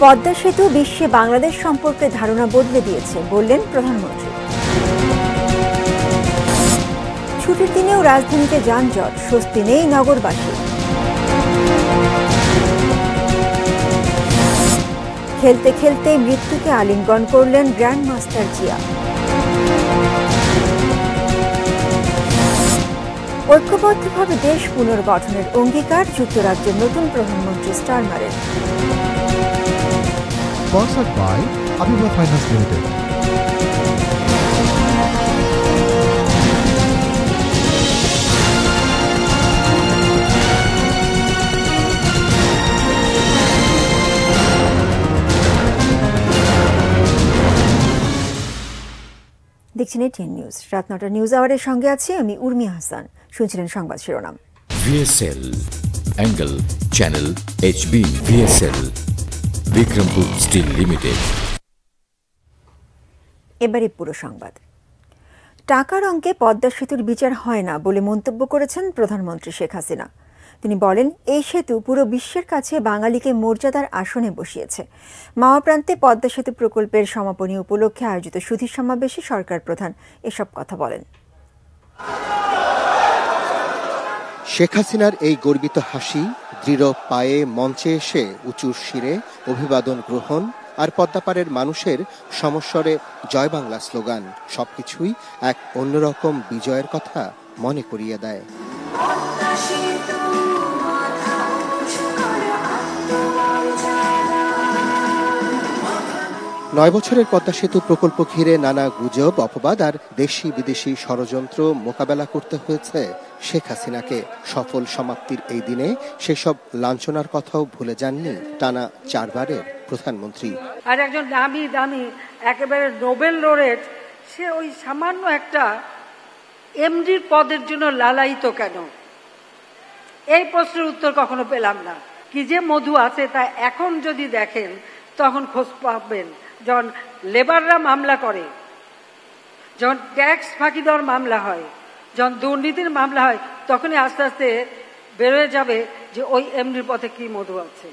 পদ্মা সেতু বিশ্বে বাংলাদেশ সম্পর্কে ধারণা বদলে দিয়েছে বললেন প্রধানমন্ত্রী। ছুটির দিনেও রাজধানীতে যানজট, স্বস্তি নেই নগরবাসী। খেলতে খেলতে মৃত্যুকে আলিঙ্গন করলেন গ্র্যান্ডমাস্টার জিয়া। ঐক্যবদ্ধভাবে দেশ পুনর্গঠনের অঙ্গীকার যুক্তরাজ্যের নতুন প্রধানমন্ত্রী স্টারমারের। Sponsored by Aviva Finance Limited. দেখছেন এটিএন নিউজ। রাত ৯টার নিউজ আওয়ারের সঙ্গে আছি আমি উর্মি হাসান। শুনছিলেন সংবাদ শিরোনাম। VSL angle channel HB VSL Bikrampur steel limited. এবারে পুরো সংবাদ। টাকার অঙ্কে পদ্মা সেতুর বিচার হয় না বলে মন্তব্য করেছেন প্রধানমন্ত্রী শেখ হাসিনা। তিনি বলেন, এই সেতু পুরো বিশ্বের কাছে বাঙালিকে মর্যাদার আসনে বসিয়েছে। মাওয়া প্রান্তে পদ্মা সেতু প্রকল্পের সমাপনী উপলক্ষে আয়োজিত সুধী সমাবেশে সরকার প্রধান এসব কথা বলেন। শেখ হাসিনার এই গর্বিত হাসি, দৃঢ় পায়ে মঞ্চে এসে উঁচু শিরে অভিবাদন গ্রহণ আর পদ্মাপাড়ের মানুষের সমস্বরে জয় বাংলা স্লোগান সবকিছুই এক অন্যরকম বিজয়ের কথা মনে করিয়ে দেয়। ৯ বছরের পদ্মা সেতু প্রকল্প ঘিরে নানা গুজব, অপবাদ আর দেশি বিদেশি ষড়যন্ত্র মোকাবেলা করতে হয়েছে শেখ হাসিনাকে। সফল সমাপ্তির এই দিনে সেসব লাঞ্ছনার কথাও ভুলে যাননি টানা 4 বারের প্রধানমন্ত্রী। আর একজন দামি দামি একেবারে নোবেল লরেট, সে ওই সামান্য একটা এমডির পদের জন্য লালায়িত কেন? এই প্রশ্নের উত্তর কখনো পেলাম না। কি যে মধু আছে তা এখন যদি দেখেন তখন খোঁজ পাবেন। যখন লেবাররা মামলা করে, যখন ট্যাক্স ফাঁকি দেওয়ার মামলা হয়, যখন দুর্নীতির মামলা হয়, তখনই আস্তে আস্তে বেরোয় যাবে যে ওই এমডির পথে কি মধু আছে।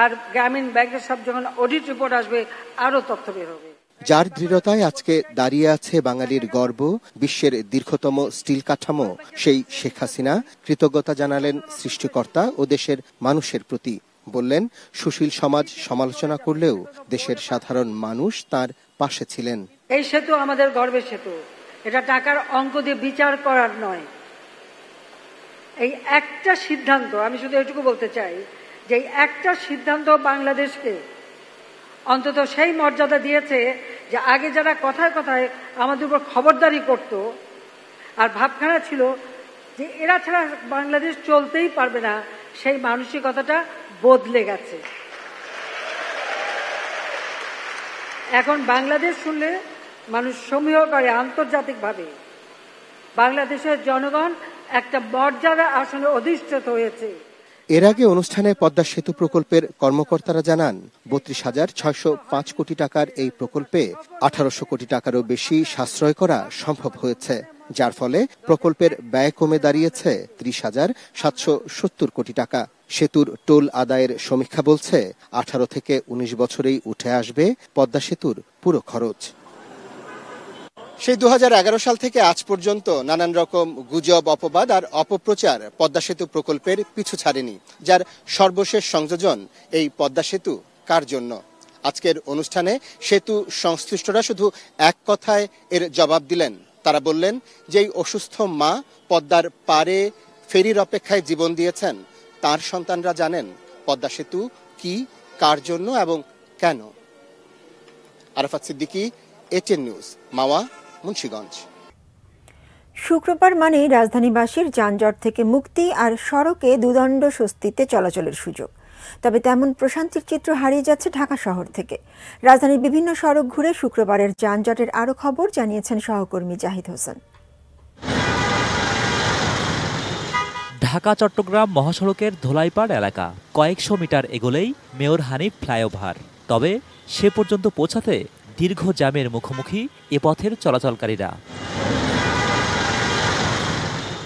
আর গ্রামীণ ব্যাংকের সব যখন অডিট রিপোর্ট আসবে আরো তথ্য বের হবে। যার দৃঢ়তায় আজকে দাঁড়িয়ে আছে বাঙালির গর্ব, বিশ্বের দীর্ঘতম স্টিল কাঠামো, সেই শেখ হাসিনা কৃতজ্ঞতা জানালেন সৃষ্টিকর্তা ও দেশের মানুষের প্রতি। বললেন, সুশীল সমাজ সমালোচনা করলেও দেশের সাধারণ মানুষ তার পাশে ছিলেন। এই সেতু আমাদের গর্বের সেতু, এটা টাকার অঙ্ক দিয়ে বিচার করার নয়। এই একটা সিদ্ধান্ত, আমি শুধু এটুকু বলতে চাই যে একটা সিদ্ধান্ত বাংলাদেশকে অন্তত সেই মর্যাদা দিয়েছে যে আগে যারা কথায় কথায় আমাদের উপর খবরদারি করত আর ভাবখানা ছিল যে এরা ছাড়া বাংলাদেশ চলতেই পারবে না, সেই মানসিকতাটা বদলে গেছে। এখন বাংলাদেশ শুনলে মানুষ সমীহ করে আন্তর্জাতিকভাবে। বাংলাদেশের জনগণ একটা মর্যাদা আসনে অধিষ্ঠিত হয়েছে। এর আগে অনুষ্ঠানে পদ্মা সেতু প্রকল্পের কর্মকর্তারা জানান, 32,605 কোটি টাকার এই প্রকল্পে 1800 কোটি টাকারও বেশি সাশ্রয় করা সম্ভব হয়েছে, যার ফলে প্রকল্পের ব্যয় কমে দাঁড়িয়েছে 30,770 কোটি টাকা। সেতুর টোল আদায়ের সমীক্ষা বলছে 18 থেকে 19 বছরেই উঠে আসবে পদ্মা সেতুর পুরো খরচ। সেই 2011 সাল থেকে আজ পর্যন্ত নানান রকম গুজব, অপবাদ আর অপপ্রচার পদ্মা সেতু প্রকল্পের পিছু ছাড়েনি, যার সর্বশেষ সংযোজন এই পদ্মা সেতু কার জন্য। আজকের অনুষ্ঠানে সেতু সংশ্লিষ্টরা শুধু এক কথায় এর জবাব দিলেন। তারা বললেন যে এই অসুস্থ মা পদ্মার পারে ফেরির অপেক্ষায় জীবন দিয়েছেন, তার সন্তানরা জানেন পদ্মা সেতু কি, কার জন্য এবং কেন। আরাফাত সিদ্দিকী, এটিএন নিউজ, মাওয়া, মুন্সিগঞ্জ। শুক্রবার মানেই রাজধানীবাসীর যানজট থেকে মুক্তি আর সড়কে দুদণ্ড স্বস্তিতে চলাচলের সুযোগ। তবে তেমন প্রশান্তির চিত্র হারিয়ে যাচ্ছে ঢাকা শহর থেকে। রাজধানীর বিভিন্ন সড়ক ঘুরে শুক্রবারের যানজটের আরও খবর জানিয়েছেন সহকর্মী জাহিদ হোসেন। ঢাকা চট্টগ্রাম মহাসড়কের ধোলাইপাড় এলাকা কয়েকশো মিটার এগোলেই মেয়র হানিফ ফ্লাইওভার। তবে সে পর্যন্ত পৌঁছাতে দীর্ঘ জ্যামের মুখোমুখি এ পথের চলাচলকারীরা।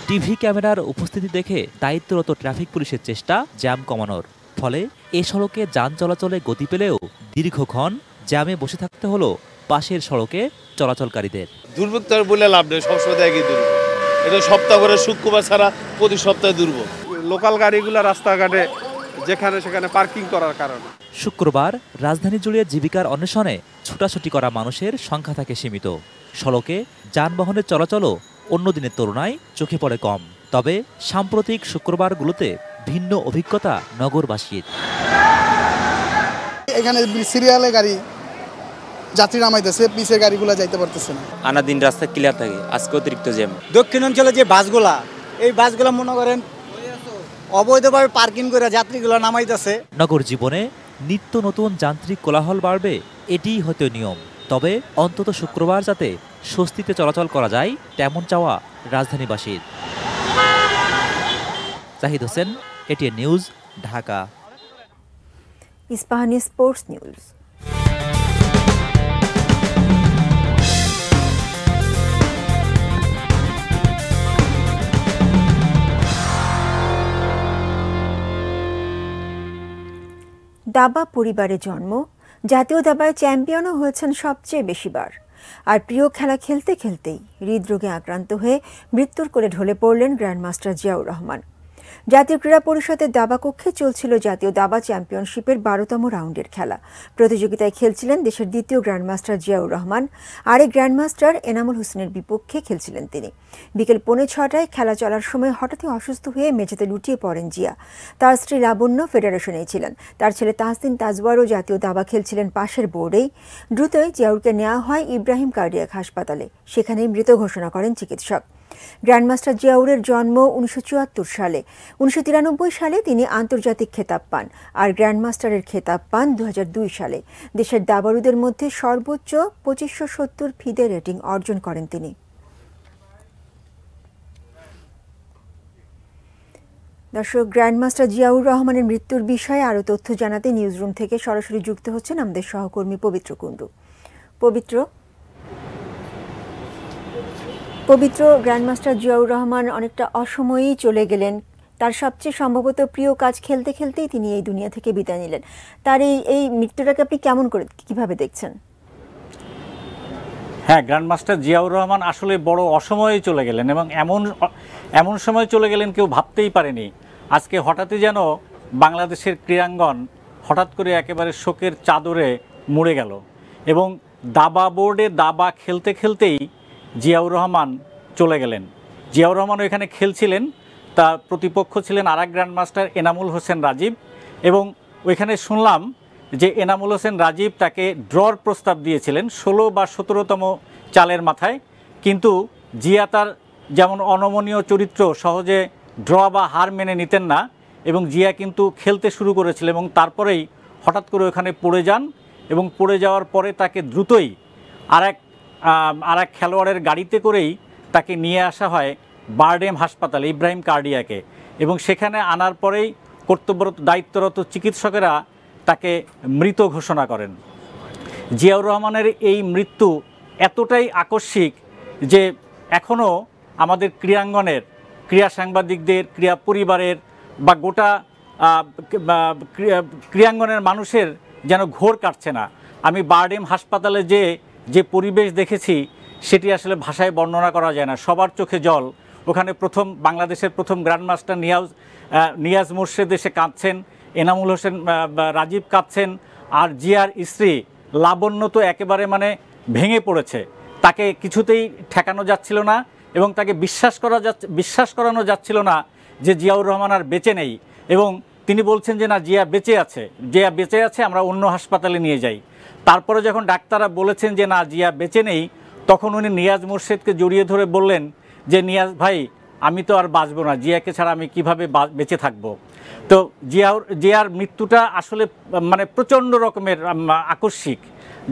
টিভি ক্যামেরার উপস্থিতি দেখে দায়িত্বরত ট্রাফিক পুলিশের চেষ্টা জ্যাম কমানোর। ফলে এ সড়কে যান চলাচলে গতি পেলেও দীর্ঘক্ষণ জ্যামে বসে থাকতে হলো পাশের সড়কে চলাচলকারীদের। দুর্ভোগ তো বলে লাভ নেই, সবসময় একই দুর্ভোগ। এটা সপ্তাহ করে শুক্রবার ছাড়া প্রতি সপ্তাহে দুর্ভোগ। লোকাল গাড়িগুলো রাস্তাঘাটে যেখানে সেখানে পার্কিং করার কারণে শুক্রবার রাজধানী জুড়ে জীবিকার অন্বেষণে ছুটাছুটি করা মানুষের সংখ্যা থাকে সীমিত। সড়কে যানবাহনের চলাচলও অন্য দিনের তুলনায় চোখে পড়ে কম। তবে সাম্প্রতিক শুক্রবারগুলোতে ভিন্ন অভিজ্ঞতা নগরবাসীর। এখানে সিরিয়ালে গাড়ি যাত্রী নামাইতেছে, পিছের গাড়িগুলো যাইতে পারতেছে না। আনা দিন রাস্তা ক্লিয়ার থাকে, আজকে অতিরিক্ত জ্যাম। দক্ষিণ অঞ্চলে যে বাসগুলা, এই বাসগুলা মনে করেন অবৈধভাবে পার্কিং করে যাত্রীগুলো নামাইতেছে। নগর জীবনে নিত্য নতুন যান্ত্রিক কোলাহল বাড়বে, এটিই হয়তো নিয়ম। তবে অন্তত শুক্রবার যাতে স্বস্তিতে চলাচল করা যায় তেমন চাওয়া রাজধানীবাসীর। Zahid Hossain, ATN news, Dhaka. Ispahani sports news. দাবা পরিবারে জন্ম, জাতীয় দাবায় চ্যাম্পিয়নও হয়েছেন সবচেয়ে বেশিবার। আর প্রিয় খেলা খেলতে খেলতেই হৃদরোগে আক্রান্ত হয়ে মৃত্যুর কোলে ঢলে পড়লেন গ্র্যান্ডমাস্টার জিয়াউর রহমান। জাতীয় ক্রীড়া পরিষদের দাবা কক্ষে চলছিল জাতীয় দাবা চ্যাম্পিয়নশিপের 12তম রাউন্ডের খেলা। প্রতিযোগিতায় খেলছিলেন দেশের দ্বিতীয় গ্র্যান্ডমাস্টার জিয়াউর রহমান। আরেক গ্র্যান্ডমাস্টার এনামুল হোসেনের বিপক্ষে খেলছিলেন তিনি। বিকেল 5:45 খেলা চলার সময় হঠাৎই অসুস্থ হয়ে মেঝেতে লুটিয়ে পড়েন জিয়া। তার স্ত্রী লাবণ্য ফেডারেশনেই ছিলেন। তার ছেলে তাহসিন তাজওয়ারও জাতীয় দাবা খেলছিলেন পাশের বোর্ডেই। দ্রুতই জিয়াউরকে নেওয়া হয় ইব্রাহিম কার্ডিয়াক হাসপাতালে। সেখানেই মৃত ঘোষণা করেন চিকিৎসক। গ্র্যান্ডমাস্টার জিয়াউরের জন্ম 1974 সালে। 1993 সালে তিনি আন্তর্জাতিক খেতাব পান, আর গ্র্যান্ডমাস্টারের খেতাব পান 2002 সালে। দেশের দাবাড়ুদের মধ্যে সর্বোচ্চ 2570 ফিদে রেটিং অর্জন করেন তিনি। দর্শক, গ্র্যান্ডমাস্টার জিয়াউর রহমানের মৃত্যুর বিষয়ে আরও তথ্য জানাতে নিউজরুম থেকে সরাসরি যুক্ত হচ্ছেন আমাদের সহকর্মী পবিত্র কুণ্ডু। পবিত্র, গ্র্যান্ডমাস্টার জিয়াউর রহমান অনেকটা অসময়েই চলে গেলেন। তার সবচেয়ে সম্ভবত প্রিয় কাজ খেলতে খেলতেই তিনি এই দুনিয়া থেকে বিদায় নিলেন। তার এই মৃত্যুটাকে আপনি কিভাবে দেখছেন? হ্যাঁ, গ্র্যান্ডমাস্টার জিয়াউর রহমান আসলে বড় অসময়ে চলে গেলেন, এবং এমন সময় চলে গেলেন কেউ ভাবতেই পারেনি। আজকে হঠাৎই যেন বাংলাদেশের ক্রীড়াঙ্গন হঠাৎ করে একেবারে শোকের চাদরে মুড়ে গেল, এবং দাবা বোর্ডে দাবা খেলতে খেলতেই জিয়াউর রহমান চলে গেলেন। জিয়াউর রহমান এখানে খেলছিলেন, তার প্রতিপক্ষ ছিলেন আরেক গ্র্যান্ডমাস্টার এনামুল হোসেন রাজীব, এবং ওইখানে শুনলাম যে এনামুল হোসেন রাজীব তাকে ড্রর প্রস্তাব দিয়েছিলেন 16 বা 17তম চালের মাথায়। কিন্তু জিয়া তার যেমন অনমনীয় চরিত্র, সহজে ড্র বা হার মেনে নিতেন না, এবং জিয়া কিন্তু খেলতে শুরু করেছিলেন, এবং তারপরেই হঠাৎ করে ওখানে পড়ে যান, এবং পড়ে যাওয়ার পরে তাকে দ্রুতই আরেক খেলোয়াড়ের গাড়িতে করেই তাকে নিয়ে আসা হয় বারডেম হাসপাতালে, ইব্রাহিম কার্ডিয়াকে, এবং সেখানে আনার পরেই কর্তব্যরত দায়িত্বরত চিকিৎসকেরা তাকে মৃত ঘোষণা করেন। জিয়াউর রহমানের এই মৃত্যু এতটাই আকস্মিক যে এখনও আমাদের ক্রীড়াঙ্গনের, ক্রীড়া সাংবাদিকদের, ক্রীড়া পরিবারের বা গোটা ক্রীড়াঙ্গনের মানুষের যেন ঘোর কাটছে না। আমি বারডেম হাসপাতালে যে পরিবেশ দেখেছি সেটি আসলে ভাষায় বর্ণনা করা যায় না। সবার চোখে জল। ওখানে বাংলাদেশের প্রথম গ্র্যান্ডমাস্টার নিয়াজ মোর্শেদ এসে কাঁদছেন, এনামুল হোসেন রাজীব কাঁদছেন, আর জিয়ার স্ত্রী লাবণ্য তো একেবারে ভেঙে পড়েছে। তাকে কিছুতেই ঠেকানো যাচ্ছিল না, এবং তাকে বিশ্বাস করানো যাচ্ছিল না যে জিয়াউর রহমান আর বেঁচে নেই, এবং তিনি বলছেন যে না, জিয়া বেঁচে আছে, আমরা অন্য হাসপাতালে নিয়ে যাই। তারপরে যখন ডাক্তাররা বলেছেন যে না, জিয়া বেঁচে নেই, তখন উনি নিয়াজ মোর্শেদকে জড়িয়ে ধরে বললেন যে নিয়াজ ভাই, আমি তো আর বাঁচব না, জিয়াকে ছাড়া আমি কিভাবে বেঁচে থাকব। তো জিয়ার মৃত্যুটা আসলে প্রচণ্ড রকমের আকস্মিক,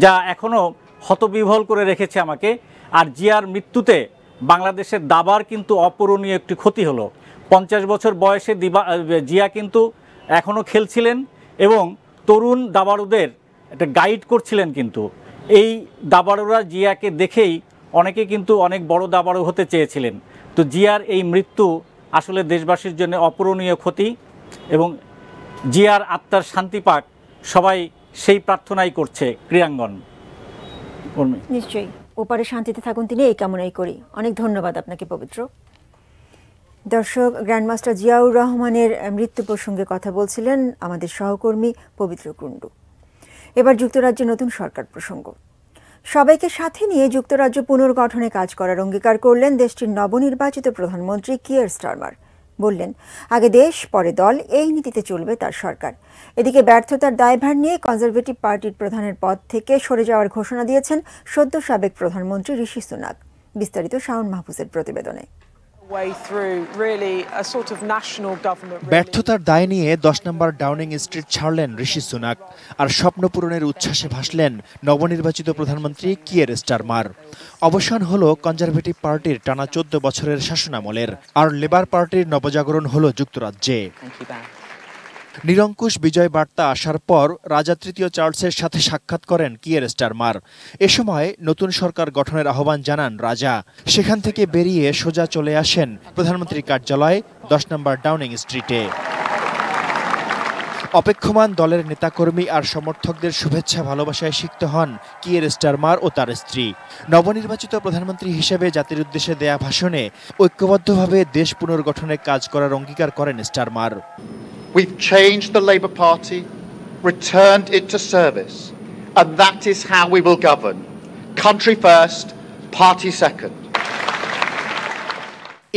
যা এখনও হতবিহ্বল করে রেখেছে আমাকে। আর জিয়ার মৃত্যুতে বাংলাদেশের দাবার কিন্তু অপূরণীয় একটি ক্ষতি হলো। 50 বছর বয়সে জিয়া কিন্তু এখনও খেলছিলেন, এবং তরুণ দাবাড়ুদের একটা গাইড করছিলেন। কিন্তু এই দাবাড়ুরা জিয়াকে দেখেই অনেকে কিন্তু অনেক বড় দাবাড়ু হতে চেয়েছিলেন। তো জিয়ার এই মৃত্যু আসলে দেশবাসীর জন্য অপূরণীয় ক্ষতি, এবং জিয়ার আত্মার শান্তি পাক, সবাই সেই প্রার্থনাই করছে ক্রীড়াঙ্গন। নিশ্চয়ই ওপারে শান্তিতে থাকুন তিনি, এই কামনাই করি। অনেক ধন্যবাদ আপনাকে পবিত্র। দর্শক, গ্র্যান্ডমাস্টার জিয়াউর রহমানের মৃত্যু প্রসঙ্গে কথা বলছিলেন আমাদের সহকর্মী পবিত্র কুণ্ডু। এবার যুক্তরাজ্যের নতুন সরকার প্রসঙ্গ। সবাইকে সাথে নিয়ে যুক্তরাজ্য পুনর্গঠনে কাজ করার অঙ্গীকার করলেন দেশটির নবনির্বাচিত প্রধানমন্ত্রী কিয়ার স্টারমার। বললেন, আগে দেশ পরে দল, এই নীতিতে চলবে তার সরকার। এদিকে ব্যর্থতার দায়ভার নিয়ে কনজারভেটিভ পার্টির প্রধানের পদ থেকে সরে যাওয়ার ঘোষণা দিয়েছেন সদ্য সাবেক প্রধানমন্ত্রী ঋষি সুনাক। বিস্তারিত শাওন মাহফুজের প্রতিবেদনে। ব্যর্থতার দায় নিয়ে 10 নম্বর ডাউনিং স্ট্রিট ছাড়লেন ঋষি সুনাক, আর স্বপ্ন পূরণের উচ্ছ্বাসে ভাসলেন নবনির্বাচিত প্রধানমন্ত্রী কিয়ার স্টারমার। অবসান হলো কনজারভেটিভ পার্টির টানা 14 বছরের শাসনামলের, আর লেবার পার্টির নবজাগরণ হলো যুক্তরাজ্যে। নিরঙ্কুশ বিজয় বার্তা আসার পর রাজা তৃতীয় চার্লসের সাথে সাক্ষাৎ করেন কিয়ার স্টারমার। এ সময় নতুন সরকার গঠনের আহ্বান জানান রাজা। সেখান থেকে বেরিয়ে সোজা চলে আসেন প্রধানমন্ত্রীর কার্যালয় 10 নম্বর ডাউনিং স্ট্রিটে। অপেক্ষমান দলের নেতাকর্মী আর সমর্থকদের শুভেচ্ছা ভালোবাসায় সিক্ত হন কিয়ার স্টারমার ও তার স্ত্রী। নবনির্বাচিত প্রধানমন্ত্রী হিসেবে জাতির উদ্দেশ্যে দেয়া ভাষণে ঐক্যবদ্ধভাবে দেশ পুনর্গঠনে কাজ করার অঙ্গীকার করেন Starmer. We've changed the Labour Party, returned it to service, and that is how we will govern. Country first, party second.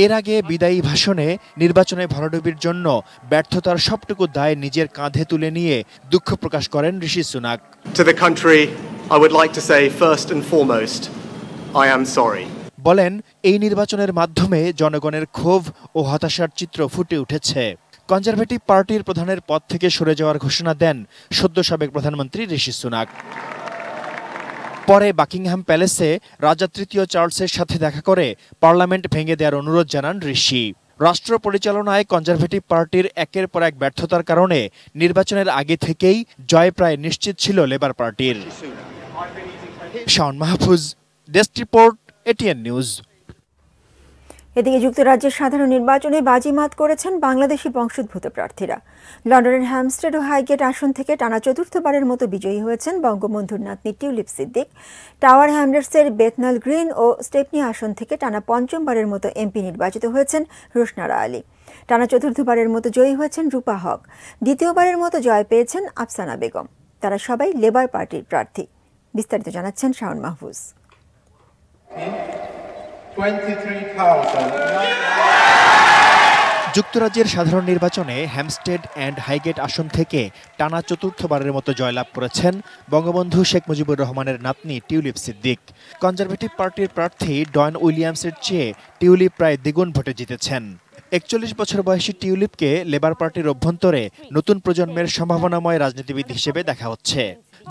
এর আগে বিদায়ী ভাষণে নির্বাচনে ভরাডুবির জন্য ব্যর্থতার সবটুকু দায় নিজের কাঁধে তুলে নিয়ে দুঃখ প্রকাশ করেন ঋষি Sunak. To the country, I would like to say first and foremost, I am sorry. বলেন, এই নির্বাচনের মাধ্যমে জনগণের ক্ষোভ ও হতাশার চিত্র ফুটে উঠেছে। কনজারভেটিভ পার্টির প্রধানের পদ থেকে সরে যাওয়ার ঘোষণা দেন সদ্য সাবেক প্রধানমন্ত্রী ঋষি সুনাক। পরে বাকিংহাম প্যালেসে রাজা তৃতীয় চার্লসের সাথে দেখা করে পার্লামেন্ট ভেঙে দেওয়ার অনুরোধ জানান ঋষি। রাষ্ট্র পরিচালনায় কনজারভেটিভ পার্টির একের পর এক ব্যর্থতার কারণে নির্বাচনের আগে থেকেই জয় প্রায় নিশ্চিত ছিল লেবার পার্টির। Shaon Mahfuz, desk report, ATN news. এদিকে যুক্তরাজ্যের সাধারণ নির্বাচনে বাজিমাত করেছেন বাংলাদেশি বংশোদ্ভূত প্রার্থীরা। লন্ডনের হ্যামস্টেড ও হাইগেট আসন থেকে টানা চতুর্থবারের মতো বিজয়ী হয়েছেন বঙ্গবন্ধুর নাতনি টিউলিপ সিদ্দিক। টাওয়ার হ্যামলেটসের বেথনাল গ্রিন ও স্টেপনি আসন থেকে টানা পঞ্চমবারের মতো এমপি নির্বাচিত হয়েছেন রোশনারা আলী। টানা চতুর্থবারের মতো জয়ী হয়েছেন রূপা হক। দ্বিতীয়বারের মতো জয় পেয়েছেন আফসানা বেগম। তারা সবাই লেবার পার্টির প্রার্থী। বিস্তারিত জানাচ্ছেন শাওন মাহফুজ। যুক্তরাজ্যের সাধারণ নির্বাচনে হ্যামস্টেড অ্যান্ড হাইগেট আসন থেকে টানা চতুর্থবারের মতো জয়লাভ করেছেন বঙ্গবন্ধু শেখ মুজিবুর রহমানের নাতনি টিউলিপ সিদ্দিক। কনজারভেটিভ পার্টির প্রার্থী ডয়েন উইলিয়ামসের চেয়ে টিউলিপ প্রায় দ্বিগুণ ভোটে জিতেছেন। 41 বছর বয়সী টিউলিপকে লেবার পার্টির অভ্যন্তরে নতুন প্রজন্মের সম্ভাবনাময় রাজনীতিবিদ হিসেবে দেখা হচ্ছে।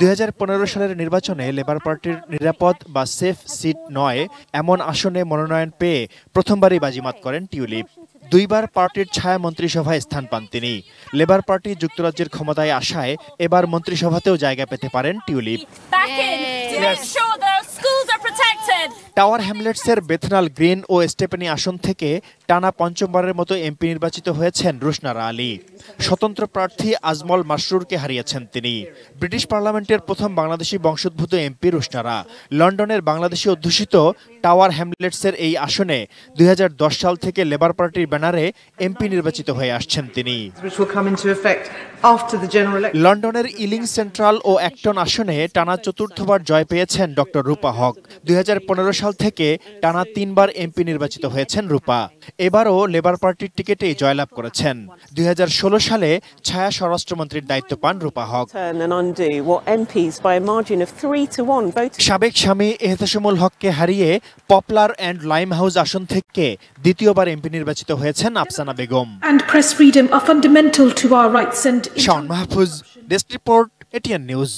2015 সালের নির্বাচনে লেবার পার্টির নিরাপদ বা সেফ সিট নয় এমন আসনে মনোনয়ন পেয়ে প্রথমবারই বাজিমাত করেন টিউলিপ। দুইবার পার্টির ছায়া মন্ত্রিসভায় স্থান পান তিনি। লেবার পার্টি যুক্তরাজ্যের ক্ষমতায় আসায় এবার মন্ত্রিসভাতেও জায়গা পেতে পারেন টিউলিপ। টাওয়ার হ্যামলেটসের বেথনাল গ্রিন ও স্টেপনি আসন থেকে টানা পঞ্চমবারের মতো এমপি নির্বাচিত হয়েছেন রোশনারা আলী। স্বতন্ত্র প্রার্থী আজমল মাসরুরকে হারিয়েছেন তিনি। ব্রিটিশ পার্লামেন্টের প্রথম বাংলাদেশি বংশোদ্ভূত এমপি রোশনারা। লন্ডনের বাংলাদেশি অধ্যুষিত টাওয়ার হ্যামলেটসের এই আসনে 2010 সাল থেকে লেবার পার্টির ব্যানারে এমপি নির্বাচিত হয়ে আসছেন তিনি। লন্ডনের ইলিং সেন্ট্রাল ও অ্যাক্টন আসনে টানা চতুর্থবার জয় পেয়েছেন ডক্টর রূপা হক। 2015 সাল থেকে টানা 3 বার এমপি নির্বাচিত হয়েছেন রূপা। এবারও লেবার পার্টির টিকেটেই জয়লাভ করেছেন। 2016 সালে ছায়া স্বরাষ্ট্রমন্ত্রীর দায়িত্ব পান রূপা হক। সাবেক স্বামী এহতেশামুল হককে হারিয়ে পপলার অ্যান্ড লাইম হাউস আসন থেকে দ্বিতীয়বার এমপি নির্বাচিত হয়েছেন Afsana Begum. Shaon Mahfuz, desk report, ATN news.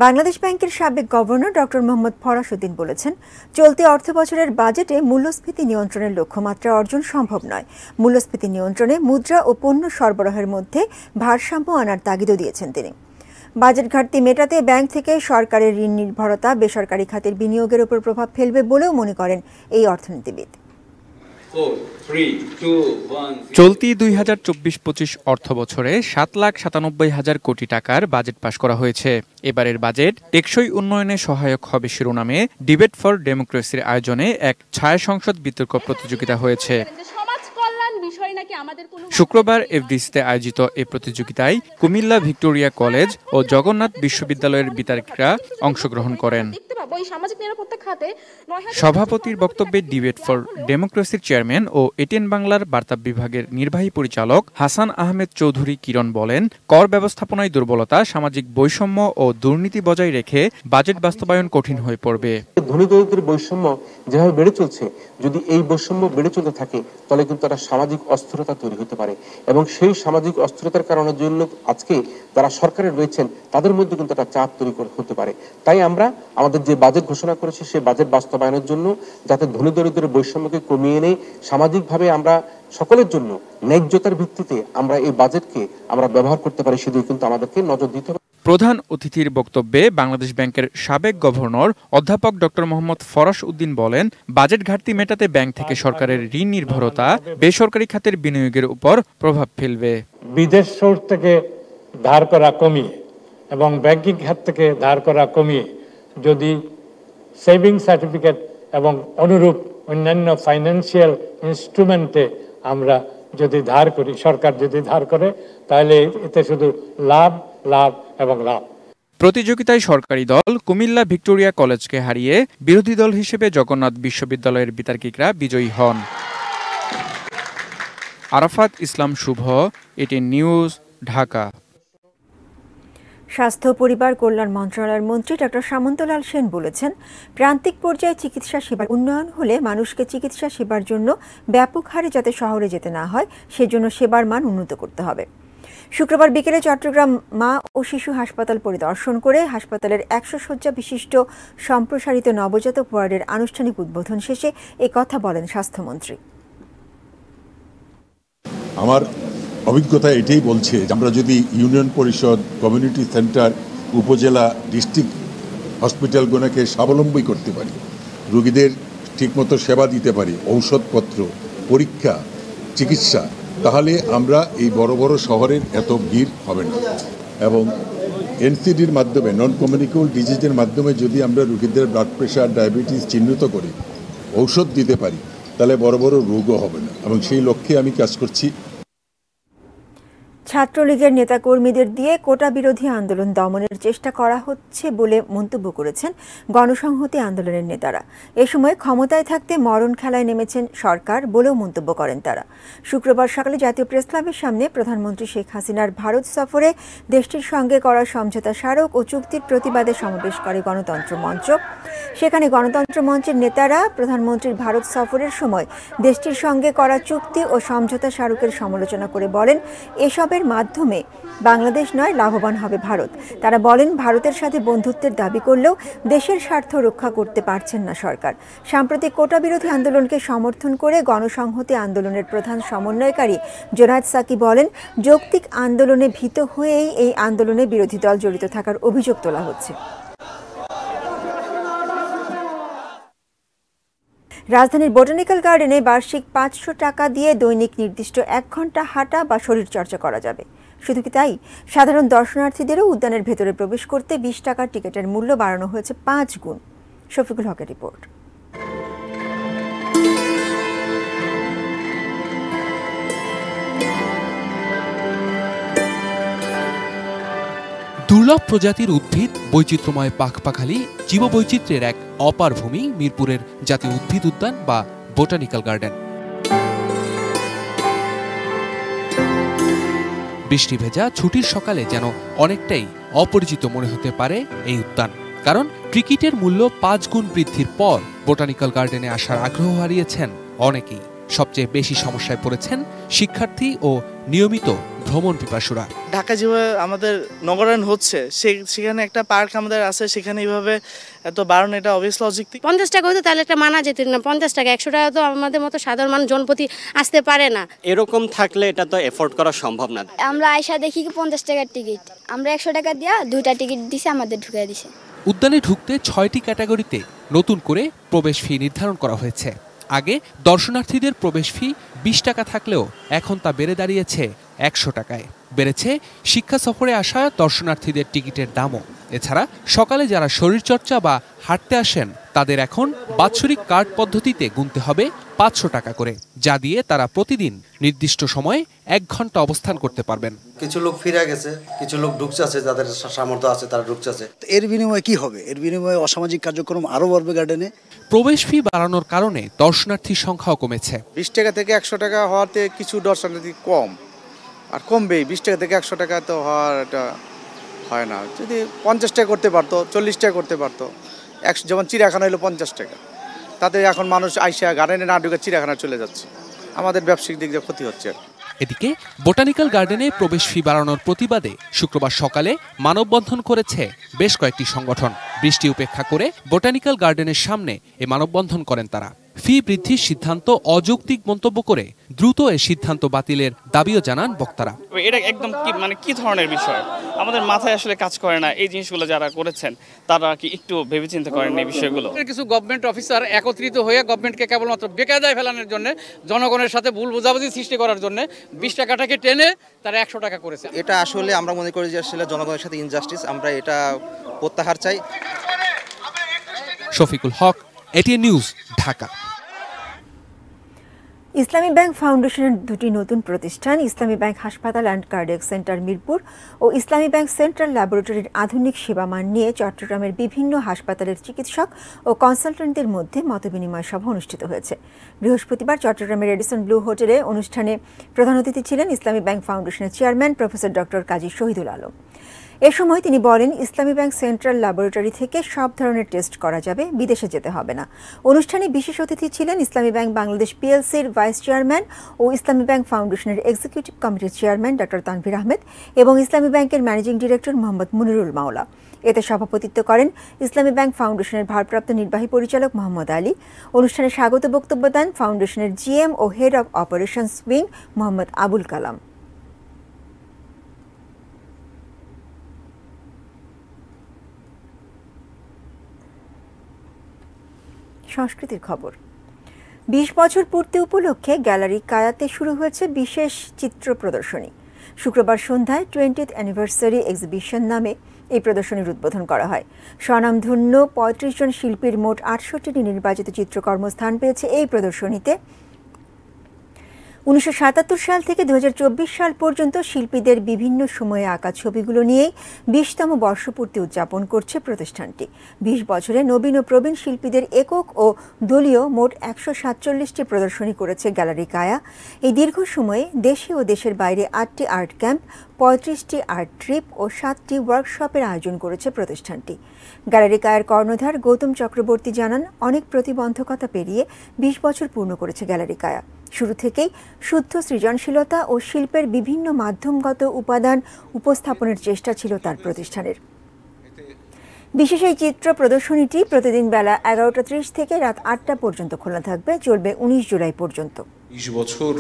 Bangladesh ব্যাংকের সাবেক গভর্নর ডক্টর মোহাম্মদ ফরাসউদ্দিন বলেছেন, চলতি অর্থবছরের বাজেটে মূল্যস্ফীতি নিয়ন্ত্রণের লক্ষ্যমাত্রা অর্জন সম্ভব নয়। মূল্যস্ফীতি নিয়ন্ত্রণে মুদ্রা ও পণ্য সরবরাহের মধ্যে ভারসাম্য আনার তাগিদও দিয়েছেন তিনি। বাজেট ঘাটতি মেটাতে ব্যাংক থেকে সরকারের ঋণ নির্ভরতা বেসরকারি খাতের বিনিয়োগের উপর প্রভাব ফেলবে বলেও মনে করেন এই অর্থনীতিবিদ। চলতি 2024-25 অর্থ বছরে 7,97,000 কোটি টাকার বাজেট পাশ করা হয়েছে। এবারের বাজেট টেকসই উন্নয়নে সহায়ক হবে শিরোনামে ডিবেট ফর ডেমোক্রেসির আয়োজনে এক ছায়া সংসদ বিতর্ক প্রতিযোগিতা হয়েছে। শুক্রবার এফডিসিতে আয়োজিত এই প্রতিযোগিতায় কুমিল্লা ভিক্টোরিয়া কলেজ ও জগন্নাথ বিশ্ববিদ্যালয়ের বিতর্কীরা অংশগ্রহণ করেন। সভাপতির বক্তব্যে ডিবেট ফর ডেমোক্রেসির চেয়ারম্যান ও এটিএন বাংলার বার্তা বিভাগের নির্বাহী পরিচালক হাসান আহমেদ চৌধুরী কিরণ বলেন, কর ব্যবস্থাপনায় দুর্বলতা, সামাজিক বৈষম্য ও দুর্নীতি বজায় রেখে বাজেট বাস্তবায়ন কঠিন হয়ে পড়বে। ধনী দরিদ্রের বৈষম্য যেভাবে বেড়ে চলছে, যদি এই বৈষম্য বেড়ে চলতে থাকে তাহলে কিন্তু একটা সামাজিক অস্থিরতা তৈরি হতে পারে এবং সেই সামাজিক অস্থিরতার কারণের জন্য আজকে যারা সরকারে রয়েছেন তাদের মধ্যে কিন্তু একটা চাপ তৈরি হতে পারে। তাই আমরা আমাদের যে বাজেট ঘোষণা করেছি সেই বাজেট বাস্তবায়নের জন্য যাতে ধনী দরিদ্রের বৈষম্যকে কমিয়ে এনে সামাজিকভাবে আমরা সকলের জন্য ন্যায্যতার ভিত্তিতে আমরা এই বাজেটকে আমরা ব্যবহার করতে পারি, সেদিকে কিন্তু আমাদেরকে নজর দিতে হবে। প্রধান অতিথির বক্তব্যে বাংলাদেশ ব্যাংকের সাবেক গভর্নর অধ্যাপক ডক্টর মোহাম্মদ ফরাস উদ্দিন বলেন, বাজেট ঘাটতি মেটাতে ব্যাংক থেকে সরকারের ঋণ নির্ভরতা বেসরকারি খাতের বিনিয়োগের উপর প্রভাব ফেলবে। বিদেশ সোর্স থেকে ধার করা কমিয়ে এবং ব্যাংকিং খাত থেকে ধার করা কমিয়ে যদি সেভিং সার্টিফিকেট এবং অনুরূপ অন্যান্য ফাইন্যান্সিয়াল ইনস্ট্রুমেন্টে আমরা যদি ধার করি, সরকার যদি ধার করে, তাহলে এতে শুধু লাভ লাভ এবং লাভ। প্রতিযোগিতায় সরকারি দল কুমিল্লা ভিক্টোরিয়া কলেজকে হারিয়ে বিরোধী দল হিসেবে জগন্নাথ বিশ্ববিদ্যালয়ের বিতর্কিকরা বিজয়ী হন। আরাফাত ইসলাম শুভ, এটিএন নিউজ, ঢাকা। স্বাস্থ্য পরিবার কল্যাণ মন্ত্রণালয়ের মন্ত্রী ডক্টর সামন্তলাল সেন বলেছেন, প্রান্তিক পর্যায়ে চিকিৎসা সেবার উন্নয়ন হলে মানুষকে চিকিৎসা সেবার জন্য ব্যাপক হারে যাতে শহরে যেতে না হয় সেজন্য সেবার মান উন্নত করতে হবে। শুক্রবার বিকেলে চট্টগ্রাম মা ও শিশু হাসপাতাল পরিদর্শন করে হাসপাতালের 100 শয্যা বিশিষ্ট সম্প্রসারিত নবজাতক ওয়ার্ডের আনুষ্ঠানিক উদ্বোধন শেষে কথা বলেন স্বাস্থ্যমন্ত্রী। আমার অভিজ্ঞতা এটাই বলছে যে আমরা যদি ইউনিয়ন পরিষদ, কমিউনিটি সেন্টার, উপজেলা, ডিস্ট্রিক্ট হসপিটালগুলোকে স্বাবলম্বী করতে পারি, রোগীদের ঠিকমতো সেবা দিতে পারি, ঔষধপত্র, পরীক্ষা, চিকিৎসা, তাহলে আমরা এই বড় বড় শহরের এত ভিড় হবে না। এবং এনসিডির মাধ্যমে, নন কমিউনিকেবল ডিজিজের মাধ্যমে যদি আমরা রোগীদের ব্লাড প্রেশার, ডায়াবেটিস চিহ্নিত করি, ঔষধ দিতে পারি, তাহলে বড় বড় রোগও হবে না। এবং সেই লক্ষ্যে আমি কাজ করছি। ছাত্রলীগের নেতাকর্মীদের দিয়ে কোটা বিরোধী আন্দোলন দমনের চেষ্টা করা হচ্ছে বলে মন্তব্য করেছেন গণসংহতি আন্দোলনের নেতারা। এ সময় ক্ষমতায় থাকতে মরণ খেলায় নেমেছেন সরকার বলেও মন্তব্য করেন তারা। শুক্রবার সকালে জাতীয় প্রেস ক্লাবের সামনে প্রধানমন্ত্রী শেখ হাসিনার ভারত সফরে দেশটির সঙ্গে করা সমঝোতা স্মারক ও চুক্তির প্রতিবাদে সমাবেশ করে গণতন্ত্র মঞ্চ। সেখানে গণতন্ত্র মঞ্চের নেতারা প্রধানমন্ত্রীর ভারত সফরের সময় দেশটির সঙ্গে করা চুক্তি ও সমঝোতা স্মারকের সমালোচনা করে বলেন, এসবের মাধ্যমে বাংলাদেশ নয়, লাভবান হবে ভারত। তারা বলেন, ভারতের সাথে বন্ধুত্বের দাবি করলেও দেশের স্বার্থ রক্ষা করতে পারছেন না সরকার। সাম্প্রতিক কোটা বিরোধী আন্দোলনকে সমর্থন করে গণসংহতি আন্দোলনের প্রধান সমন্বয়কারী জোনায়েদ সাকি বলেন, যৌক্তিক আন্দোলনে ভীত হয়েই এই আন্দোলনে বিরোধী দল জড়িত থাকার অভিযোগ তোলা হচ্ছে। রাজধানীর বোটানিক্যাল গার্ডেনে বার্ষিক 500 টাকা দিয়ে দৈনিক নির্দিষ্ট 1 ঘন্টা হাঁটা বা শরীরচর্চা করা যাবে। শুধু কি তাই, সাধারণ দর্শনার্থীদেরও উদ্যানের ভেতরে প্রবেশ করতে 20 টাকার টিকিটের মূল্য বাড়ানো হয়েছে 5 গুণ। শফিকুল হকের রিপোর্ট। দুর্লভ প্রজাতির উদ্ভিদ, বৈচিত্র্যময় পাখপাখালি, জীববৈচিত্র্যের এক অপার ভূমি মিরপুরের জাতীয় উদ্ভিদ উদ্যান বা বোটানিক্যাল গার্ডেন। বৃষ্টি ভেজা ছুটির সকালে যেন অনেকটাই অপরিচিত মনে হতে পারে এই উদ্যান, কারণ ক্রিকেটের মূল্য 5 গুণ বৃদ্ধির পর বোটানিক্যাল গার্ডেনে আসার আগ্রহ হারিয়েছেন অনেকেই। সবচেয়ে বেশি সমস্যায় পড়েছেন শিক্ষার্থী ও নিয়মিত ভ্রমণ পিপাসুরা। ঢাকা যেভাবে আমাদের নগরায়ণ হচ্ছে, সেখানে একটা পার্ক আমাদের আছে, সেখানে এইভাবে এত বাড়ানো, এটা অবভিয়াসলি অযৌক্তিক। 50 টাকা হতো তাহলে একটা মানা যেত না, 50 টাকা 100 টাকা তো আমাদের মতো সাধারণ মানুষ জনপ্রতি আসতে পারে না। এরকম থাকলে এটা তো এফোর্ড করা সম্ভব না। আমরা আয়সা দেখি 50 টাকার টিকিট, আমরা 100 টাকা দিয়া 2টা টিকিট দিছে, আমাদের ঢুকিয়ে দিছে। উদ্যানে ঢুকতে 6টি ক্যাটাগরিতে নতুন করে প্রবেশ ফি নির্ধারণ করা হয়েছে। আগে দর্শনার্থীদের প্রবেশ ফি 20 টাকা থাকলেও এখন তা বেড়ে দাঁড়িয়েছে 100 টাকায়। বেড়েছে শিক্ষা সফরে আসা দর্শনার্থীদের টিকিটের দামও। এছাড়া সকালে যারা শরীরচর্চা বা হাঁটতে আসেন তাদের এখন বাৎসরিক কার্ড পদ্ধতিতে গুনতে হবে 500 টাকা করে, যা দিয়ে তারা প্রতিদিন নির্দিষ্ট সময়ে 1 ঘন্টা অবস্থান করতে পারবেন। কিছু লোক ফিরে গেছে, কিছু লোক ঢুকছে আছে, যাদের সামর্থ্য আছে তারা ঢুকছে আছে। এর বিনিময়ে কি হবে? এর বিনিময়ে অসামাজিক কার্যক্রম আরো বাড়বে গার্ডেনে। প্রবেশ ফি বাড়ানোর কারণে দর্শনার্থীর সংখ্যাও কমেছে। 20 টাকা থেকে 100 টাকা হওয়াতে কিছু দর্শনার্থী কম, আর কমবে। 20 টাকা থেকে 100 টাকা তো হওয়ার এটা হয় না। যদি 50 টাকা করতে পারতো, 40 টাকা করতে পারতো, যেমন চিড়িয়াখানা হলো 50 টাকা, তাতে এখন মানুষ আইসা গার্ডেনে না ঢুকে চিড়িয়াখানা চলে যাচ্ছে। আমাদের ব্যবসায়িক দিক দিয়ে ক্ষতি হচ্ছে। এদিকে বোটানিক্যাল গার্ডেনে প্রবেশ ফি বাড়ানোর প্রতিবাদে শুক্রবার সকালে মানববন্ধন করেছে বেশ কয়েকটি সংগঠন। বৃষ্টি উপেক্ষা করে বোটানিক্যাল গার্ডেনের সামনে এ মানববন্ধন করেন তারা। ফি বৃদ্ধির সিদ্ধান্ত অযৌক্তিক মন্তব্য করে দ্রুত এ সিদ্ধান্ত বাতিলের দাবিও জানান বক্তারা। এটা একদম কি ধরনের বিষয়, আমাদের মাথায় আসলে কাজ করে না। এই জিনিসগুলো যারা করেছেন তারা কি একটু ভেবেচিন্তে করেন এই বিষয়গুলো? কিছু গভর্নমেন্ট অফিসার একত্রিত হয়ে গভর্নমেন্টকে কেবলমাত্র বেকায়দায় ফেলানোর জন্য, জনগণের সাথে ভুল বোঝাবুঝি সৃষ্টি করার জন্য 20 টাকাটাকে টেনে তারা 100 টাকা করেছে। এটা আসলে আমরা মনে করি যে আসলে জনগণের সাথে ইনজাস্টিস, আমরা এটা প্রত্যাহার চাই। শফিকুল হক, এটিএন নিউজ, ঢাকা। ইসলামী ব্যাংক ফাউন্ডেশনের দুটি নতুন প্রতিষ্ঠান, ইসলামী ব্যাংক হাসপাতাল and cardiac centre Mirpur O Islami bank central ল্যাবরেটরির আধুনিক সেবামান নিয়ে চট্টগ্রামের বিভিন্ন হাসপাতালের চিকিৎসক ও কনসালটেন্টদের মধ্যে মতবিনিময় সভা অনুষ্ঠিত হয়েছে। বৃহস্পতিবার চট্টগ্রামের এডিসন ব্লু হোটেলে অনুষ্ঠানে প্রধান অতিথি ছিলেন ইসলামী ব্যাংক ফাউন্ডেশনের চেয়ারম্যান প্রফেসর ডক্টর কাজী শহীদুল আলম। এ সময় তিনি বলেন, ইসলামী ব্যাংক সেন্ট্রাল ল্যাবরেটরি থেকে সব ধরনের টেস্ট করা যাবে, বিদেশে যেতে হবে না। অনুষ্ঠানে বিশেষ অতিথি ছিলেন ইসলামী ব্যাংক বাংলাদেশ পিএলসির ভাইস চেয়ারম্যান ও ইসলামী ব্যাংক ফাউন্ডেশনের এক্সিকিউটিভ কমিটির চেয়ারম্যান ডক্টর তানভীর আহমেদ এবং ইসলামী ব্যাংকের ম্যানেজিং ডিরেক্টর মোহাম্মদ মুনিরুল মাওলা। এতে সভাপতিত্ব করেন ইসলামী ব্যাংক ফাউন্ডেশনের ভারপ্রাপ্ত নির্বাহী পরিচালক মোহাম্মদ আলী। অনুষ্ঠানে স্বাগত বক্তব্য দেন ফাউন্ডেশনের জিএম ও head of operations wing Mohammad Abul Kalam. সংস্কৃতির খবর। 20 বছর পূর্তি উপলক্ষে গ্যালারি কায়াতে শুরু হয়েছে বিশেষ চিত্র প্রদর্শনী। শুক্রবার সন্ধ্যায় 20th অ্যানিভার্সারি এক্সিবিশন নামে এই প্রদর্শনীর উদ্বোধন করা হয়। স্বনামধন্য 35 জন শিল্পীর মোট 68টি নির্বাচিত চিত্রকর্ম স্থান পেয়েছে এই প্রদর্শনীতে। 1977 সাল থেকে 2024 সাল পর্যন্ত শিল্পীদের বিভিন্ন সময়ে আঁকা ছবিগুলো নিয়েই 20তম বর্ষপূর্তি উদযাপন করছে প্রতিষ্ঠানটি। 20 বছরে নবীন ও প্রবীণ শিল্পীদের একক ও দলীয় মোট 147টি প্রদর্শনী করেছে গ্যালারি কায়া। এই দীর্ঘ সময়ে দেশে ও দেশের বাইরে 8টি আর্ট ক্যাম্প, 35টি আর্ট ট্রিপ ও 7টি ওয়ার্কশপের আয়োজন করেছে প্রতিষ্ঠানটি। গ্যালারি কায়ার কর্ণধার গৌতম চক্রবর্তী জানান, অনেক প্রতিবন্ধকতা পেরিয়ে 20 বছর পূর্ণ করেছে গ্যালারি কায়া। শুরু থেকেই শুদ্ধ সৃজনশীলতা ও শিল্পের বিভিন্ন মাধ্যমগত উপাদান উপস্থাপনের চেষ্টা ছিল তার প্রতিষ্ঠানের। বিশেষ এই চিত্র প্রদর্শনীটি প্রতিদিন বেলা 11:30 থেকে রাত 8টা পর্যন্ত খোলা থাকবে, চলবে 19 জুলাই পর্যন্ত। 20 বছর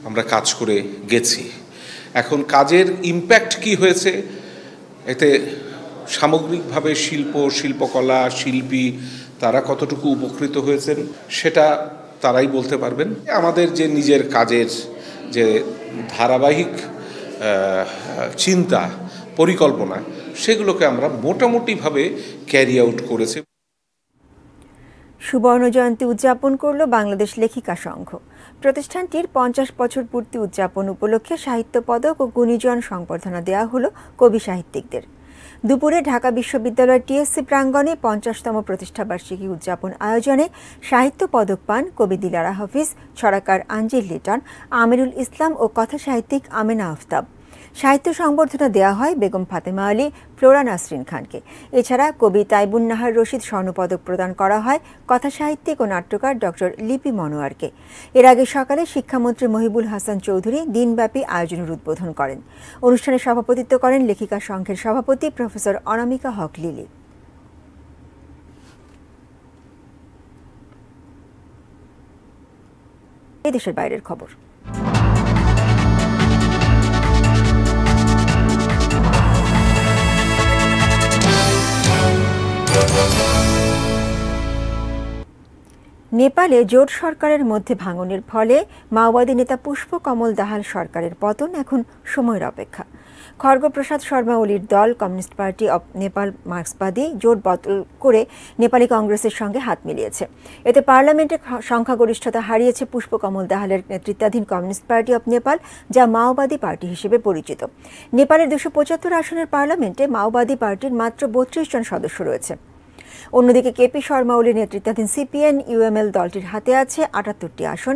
আমরা কাজ করে গেছি, এখন কাজের ইম্প্যাক্ট কি হয়েছে, এতে সামগ্রিকভাবে শিল্পকলা, শিল্পী তারা কতটুকু উপকৃত হয়েছেন সেটা তারাই বলতে পারবেন। আমাদের যে নিজের কাজের যে ধারাবাহিক চিন্তা পরিকল্পনা, সেগুলোকে আমরা মোটামুটিভাবে ক্যারি আউট করেছি। সুবর্ণ জয়ন্তী উদযাপন করল বাংলাদেশ লেখিকা সংঘ। প্রতিষ্ঠানটির 50 বছর পূর্তি উদযাপন উপলক্ষে সাহিত্য পদক ও গুণীজন সংবর্ধনা দেওয়া হলো কবি সাহিত্যিকদের। দুপুরে ঢাকা বিশ্ববিদ্যালয়ের টিএসসি প্রাঙ্গণে 50তম প্রতিষ্ঠাবার্ষিকী উদযাপন আয়োজনে সাহিত্য পদক পান কবি দিলারা হাফিজ, ছড়াকার আঞ্জিল লিটন, আমিরুল ইসলাম ও কথা সাহিত্যিক আমেনা আফতাব। সাহিত্য সংবর্ধনা দেওয়া হয় বেগম ফাতেমা আলী, ফ্লোরা নাসরিন খানকে। এছাড়া কবি তাইবুন নাহার রশিদ স্বর্ণপদক প্রদান করা হয় কথা সাহিত্যিক ও নাট্যকার ডক্টর লিপি মনোয়ারকে। এর আগে সকালে শিক্ষামন্ত্রী মহিবুল হাসান চৌধুরী দিনব্যাপী আয়োজনের উদ্বোধন করেন। অনুষ্ঠানে সভাপতিত্ব করেন লেখিকা সংঘের সভাপতি প্রফেসর অনামিকা হক লিলি। এদেশের বাইরের খবর। নেপালে জোট সরকারের মধ্যে ভাঙনের ফলে মাওবাদী নেতা পুষ্পকমল দাহাল সরকারের পতন এখন সময়ের অপেক্ষা। খড়গপ্রসাদ শর্মা ওলির দল কমিউনিস্ট পার্টি অব নেপাল মার্ক্সবাদী জোট বদল করে নেপালি কংগ্রেসের সঙ্গে হাত মিলিয়েছে। এতে পার্লামেন্টের সংখ্যাগরিষ্ঠতা হারিয়েছে পুষ্পকমল দাহালের নেতৃত্বাধীন কমিউনিস্ট পার্টি অব নেপাল, যা মাওবাদী পার্টি হিসেবে পরিচিত। নেপালের 275 আসনের পার্লামেন্টে মাওবাদী পার্টির মাত্র 32 জন সদস্য রয়েছে। অন্যদিকে কেপি শর্মা ওলির নেতৃত্বাধীন সিপিএন ইউএমএল দলটির হাতে আছে 78টি আসন।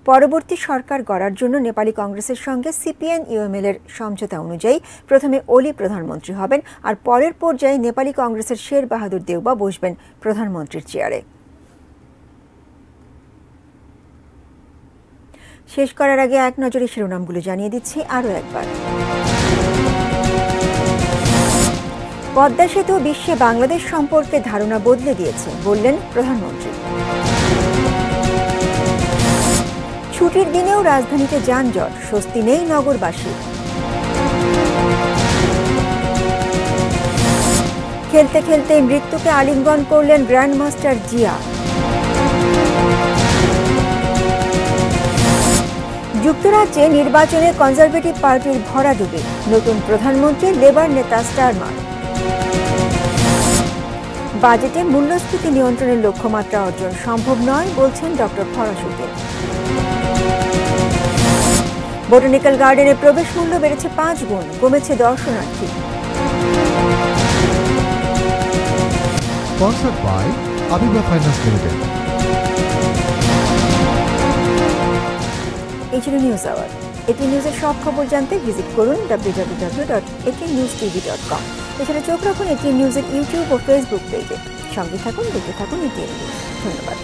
পরবর্তী সরকার গড়ার জন্য নেপালি কংগ্রেসের সঙ্গে সিপিএন ইউএমএল এর সমঝোতা অনুযায়ী প্রথমে ওলি প্রধানমন্ত্রী হবেন, আর পরের পর্যায়ে নেপালি কংগ্রেসের শের বাহাদুর দেউবা বসবেন প্রধানমন্ত্রীর চেয়ারে। শেষ করার আগে এক নজরে শিরোনামগুলো জানিয়ে দিচ্ছি আরও একবার। পদ্মা সেতু বিশ্বে বাংলাদেশ সম্পর্কে ধারণা বদলে দিয়েছে, বললেন প্রধানমন্ত্রী। ছুটির দিনেও রাজধানীতে যানজট, স্বস্তি নেই নগরবাসী। খেলতে খেলতে মৃত্যুকে আলিঙ্গন করলেন গ্র্যান্ডমাস্টার জিয়া। যুক্তরাজ্যে নির্বাচনে কনজারভেটিভ পার্টির ভরাডুবি, নতুন প্রধানমন্ত্রী লেবার নেতা স্টারমার। বাজেটে মূল্যস্ফীতি নিয়ন্ত্রণের লক্ষ্যমাত্রা অর্জন সম্ভব নয়, বলছেন ডক্টর ফরাসুদ্দিন। বোটানিক্যাল গার্ডেনে প্রবেশ মূল্য বেড়েছে 5 গুণ, কমেছে দর্শনার্থী। Sponsored by Abiba Finance Limited. এই ছিল নিউজ আওয়ার। এটিএন নিউজের সব খবর জানতে ভিজিট করুন www.etnnews.tv.com। এছাড়া চোখ রাখুন এটিএন নিউজের ইউটিউব ও ফেসবুক পেজে। সঙ্গে থাকুন, দেখতে থাকুন এটিএন নিউজ। ধন্যবাদ।